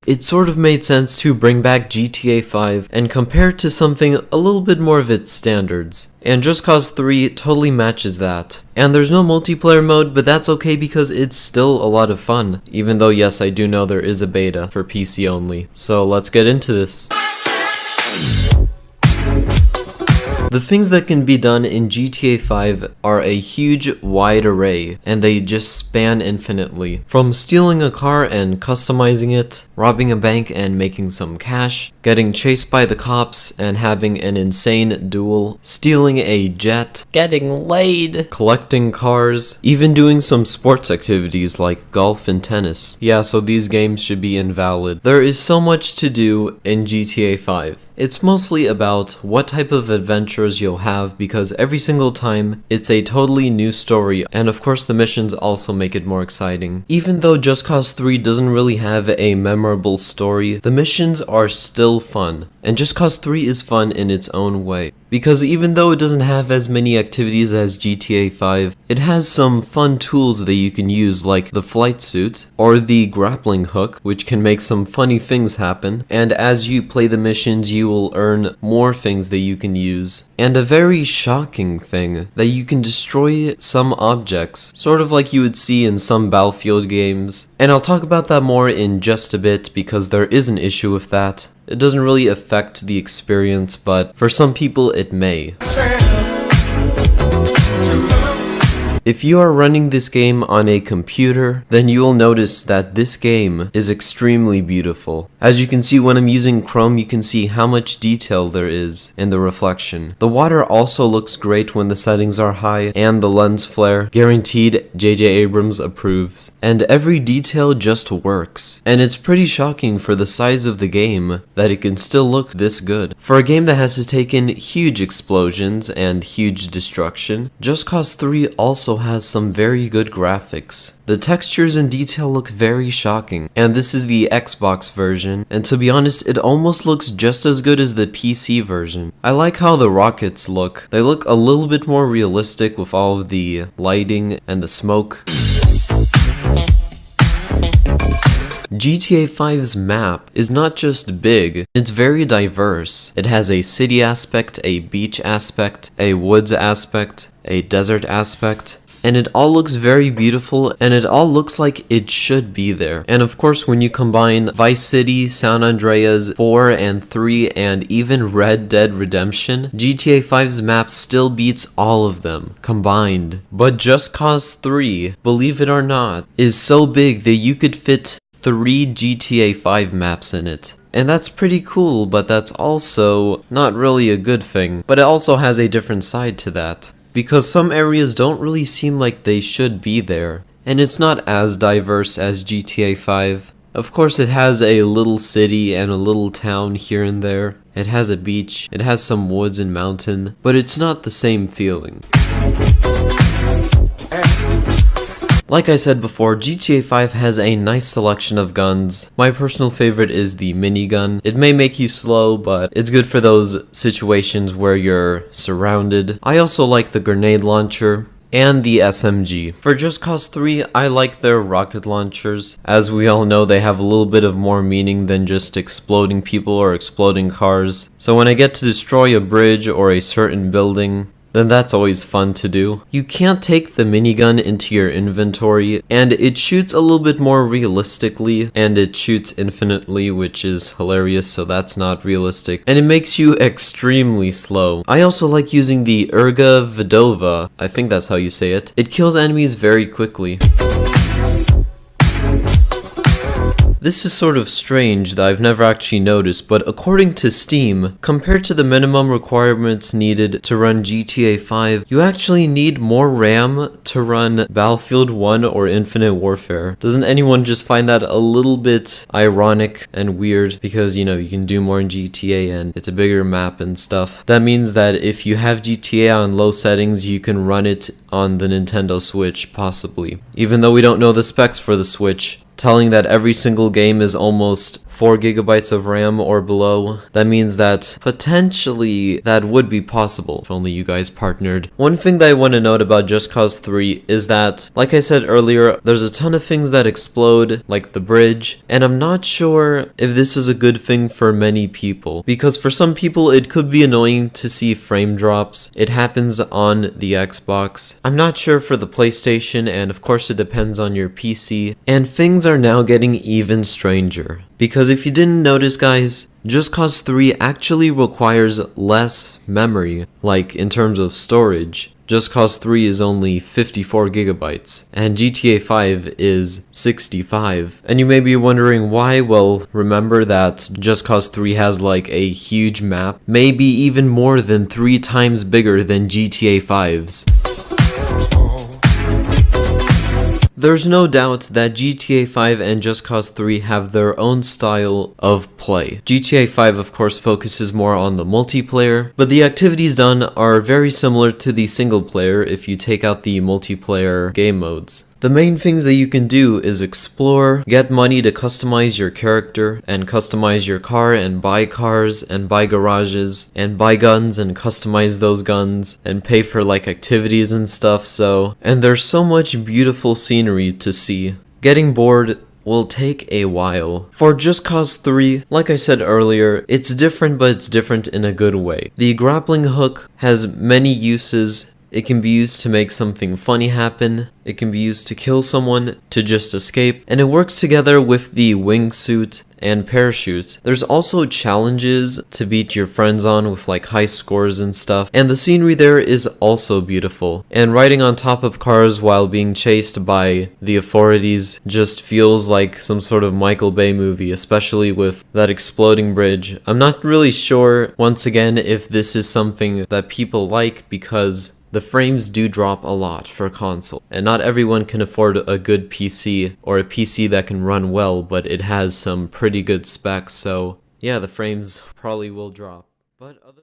it sort of made sense to bring back GTA 5 and compare it to something a little bit more of its standards. And Just Cause 3 totally matches that. And there's no multiplayer mode, but that's okay because it's still a lot of fun. Even though, yes, I do know there is a beta for PC only. So let's get into this. The things that can be done in GTA 5 are a huge, wide array, and they just span infinitely. From stealing a car and customizing it, robbing a bank and making some cash, getting chased by the cops and having an insane duel, stealing a jet, getting laid, collecting cars, even doing some sports activities like golf and tennis. Yeah, so these games should be invalid. There is so much to do in GTA 5. It's mostly about what type of adventures you'll have because every single time it's a totally new story, and of course the missions also make it more exciting. Even though Just Cause 3 doesn't really have a memorable story, the missions are still fun. And Just Cause 3 is fun in its own way. Because even though it doesn't have as many activities as GTA 5, it has some fun tools that you can use like the flight suit or the grappling hook, which can make some funny things happen. And as you play the missions, you will earn more things that you can use. And a very shocking thing, that you can destroy some objects, sort of like you would see in some Battlefield games. And I'll talk about that more in just a bit because there is an issue with that. It doesn't really affect the experience, but for some people it may. If you are running this game on a computer, then you will notice that this game is extremely beautiful. As you can see when I'm using Chrome, you can see how much detail there is in the reflection. The water also looks great when the settings are high, and the lens flare, guaranteed J.J. Abrams approves. And every detail just works. And it's pretty shocking for the size of the game that it can still look this good. For a game that has taken huge explosions and huge destruction, Just Cause 3 also has some very good graphics. The textures and detail look very shocking, and this is the Xbox version, and to be honest, it almost looks just as good as the PC version. I like how the rockets look. They look a little bit more realistic with all of the lighting and the smoke. GTA 5's map is not just big, it's very diverse. It has a city aspect, a beach aspect, a woods aspect, a desert aspect, and it all looks very beautiful, and it all looks like it should be there. And of course, when you combine Vice City, San Andreas 4 and 3, and even Red Dead Redemption, GTA 5's map still beats all of them combined. But Just Cause 3, believe it or not, is so big that you could fit 3 GTA 5 maps in it. And that's pretty cool, but that's also not really a good thing. But it also has a different side to that, because some areas don't really seem like they should be there, and it's not as diverse as GTA 5. Of course, it has a little city and a little town here and there. It has a beach, it has some woods and mountain, but it's not the same feeling. Like I said before, GTA 5 has a nice selection of guns. My personal favorite is the minigun. It may make you slow, but it's good for those situations where you're surrounded. I also like the grenade launcher and the SMG. For Just Cause 3, I like their rocket launchers. As we all know, they have a little bit of more meaning than just exploding people or exploding cars. So when I get to destroy a bridge or a certain building, then that's always fun to do. You can't take the minigun into your inventory, and it shoots a little bit more realistically, and it shoots infinitely, which is hilarious, so that's not realistic. And it makes you extremely slow. I also like using the Erga Vidova, I think that's how you say it. It kills enemies very quickly. This is sort of strange that I've never actually noticed, but according to Steam, compared to the minimum requirements needed to run GTA 5, you actually need more RAM to run Battlefield 1 or Infinite Warfare. Doesn't anyone just find that a little bit ironic and weird? Because, you know, you can do more in GTA and it's a bigger map and stuff. That means that if you have GTA on low settings, you can run it on the Nintendo Switch, possibly. Even though we don't know the specs for the Switch, telling that every single game is almost 4 gigabytes of RAM or below. That means that potentially that would be possible if only you guys partnered. One thing that I want to note about Just Cause 3 is that, like I said earlier, there's a ton of things that explode, like the bridge, and I'm not sure if this is a good thing for many people, because for some people it could be annoying to see frame drops. It happens on the Xbox. I'm not sure for the PlayStation, and of course it depends on your PC, and things are now getting even stranger. Because if you didn't notice, guys, Just Cause 3 actually requires less memory, like in terms of storage. Just Cause 3 is only 54 gigabytes, and GTA 5 is 65. And you may be wondering why. Well, remember that Just Cause 3 has like a huge map, maybe even more than 3 times bigger than GTA 5's. There's no doubt that GTA 5 and Just Cause 3 have their own style of play. GTA 5 of course focuses more on the multiplayer, but the activities done are very similar to the single player if you take out the multiplayer game modes. The main things that you can do is explore, get money to customize your character, and customize your car, and buy cars, and buy garages, and buy guns and customize those guns, and pay for like activities and stuff, and there's so much beautiful scenery to see. Getting bored will take a while. For Just Cause 3, like I said earlier, it's different, but it's different in a good way. The grappling hook has many uses. It can be used to make something funny happen, it can be used to kill someone, to just escape, and it works together with the wingsuit and parachute. There's also challenges to beat your friends on with like high scores and stuff, and the scenery there is also beautiful. And riding on top of cars while being chased by the authorities just feels like some sort of Michael Bay movie, especially with that exploding bridge. I'm not really sure, once again, if this is something that people like, because the frames do drop a lot for console, and not everyone can afford a good PC or a PC that can run well, but it has some pretty good specs, so yeah, the frames probably will drop. But other